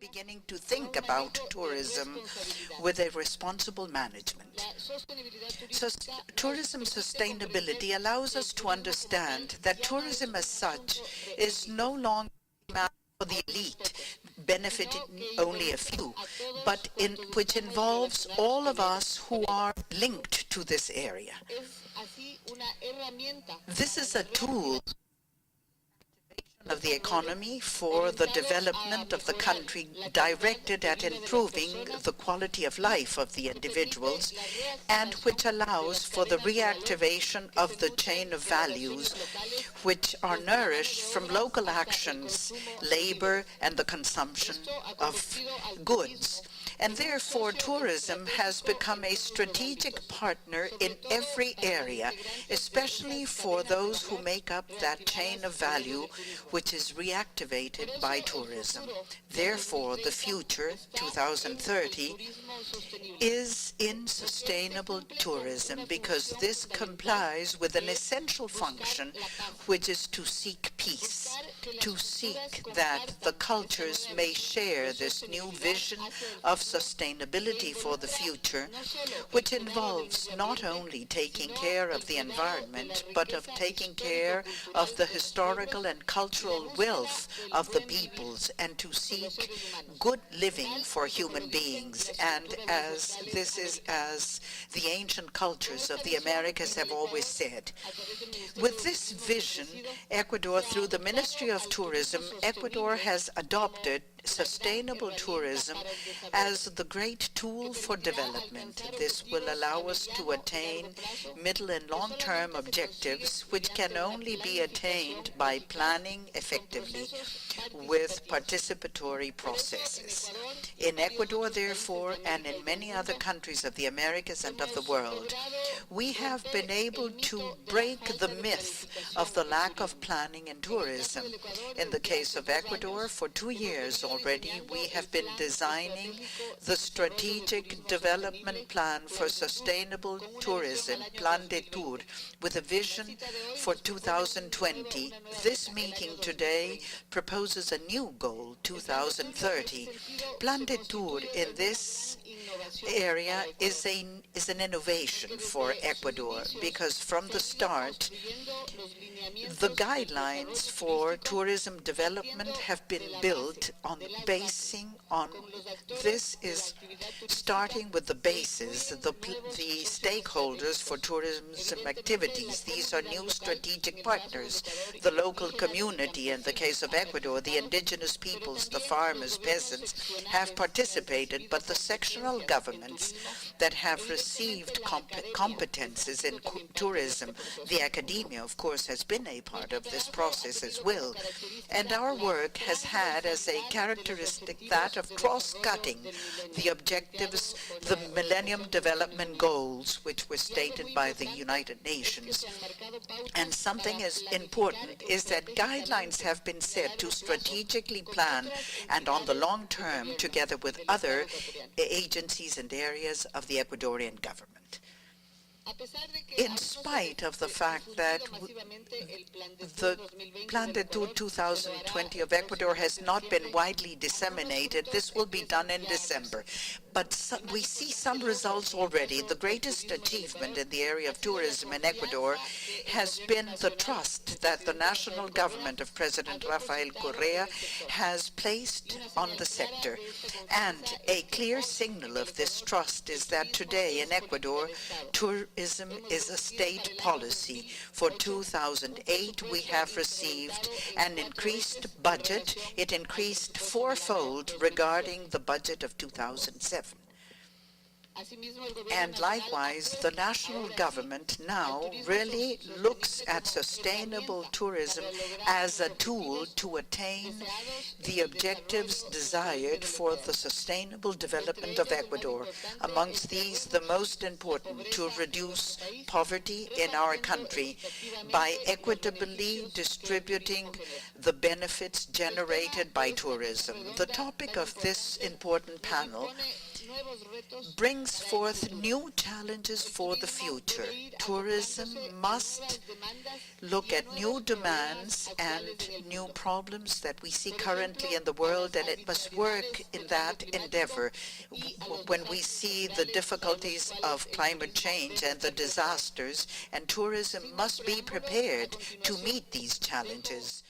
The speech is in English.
beginning to think about tourism with a responsible management. So, tourism sustainability allows us to understand that tourism as such is no longer a matter for the elite, benefiting only a few, but which involves all of us who are linked to this area. This is a tool of the economy for the development of the country, directed at improving the quality of life of the individuals, and which allows for the reactivation of the chain of values which are nourished from local actions, labor, and the consumption of goods. And therefore, tourism has become a strategic partner in every area, especially for those who make up that chain of value which is reactivated by tourism. Therefore, the future, 2030, is in sustainable tourism, because this complies with an essential function, which is to seek peace, to seek that the cultures may share this new vision of sustainability for the future, which involves not only taking care of the environment, but of taking care of the historical and cultural wealth of the peoples, and to seek good living for human beings. And as the ancient cultures of the Americas have always said. With this vision, Ecuador, through the Ministry of Tourism, Ecuador has adopted sustainable tourism as the great tool for development. This will allow us to attain middle and long-term objectives, which can only be attained by planning effectively with participatory processes. In Ecuador, therefore, and in many other countries of the Americas and of the world, we have been able to break the myth of the lack of planning in tourism. In the case of Ecuador, for 2 years already, we have been designing the strategic development plan for sustainable tourism, Plan de Tour, with a vision for 2020. This meeting today proposes a new goal, 2030. Plan de Tour in this area is an innovation for Ecuador, because from the start, the guidelines for tourism development have been built on this is starting with the basis, the stakeholders for tourism activities. These are new strategic partners, the local community. In the case of Ecuador, the indigenous peoples, the farmers, peasants, have participated, but the sectional governments that have received competences in tourism, the academia, of course, has been a part of this process as well. And our work has had as a characteristic that of cross-cutting the objectives, the Millennium Development Goals, which were stated by the United Nations. And something as important is that guidelines have been set to strategically plan and on the long term, together with other agencies and areas of the Ecuadorian government. In spite of the fact that the Plan de Tour 2020 of Ecuador has not been widely disseminated, this will be done in December. But we see some results already. The greatest achievement in the area of tourism in Ecuador has been the trust that the national government of President Rafael Correa has placed on the sector. And a clear signal of this trust is that today in Ecuador, tourism is a state policy. For 2008, we have received an increased budget. It increased fourfold regarding the budget of 2007. And likewise, the national government now really looks at sustainable tourism as a tool to attain the objectives desired for the sustainable development of Ecuador. Amongst these, the most important, to reduce poverty in our country by equitably distributing the benefits generated by tourism. The topic of this important panel brings forth new challenges for the future. Tourism must look at new demands and new problems that we see currently in the world, and it must work in that endeavor. When we see the difficulties of climate change and the disasters, and tourism must be prepared to meet these challenges.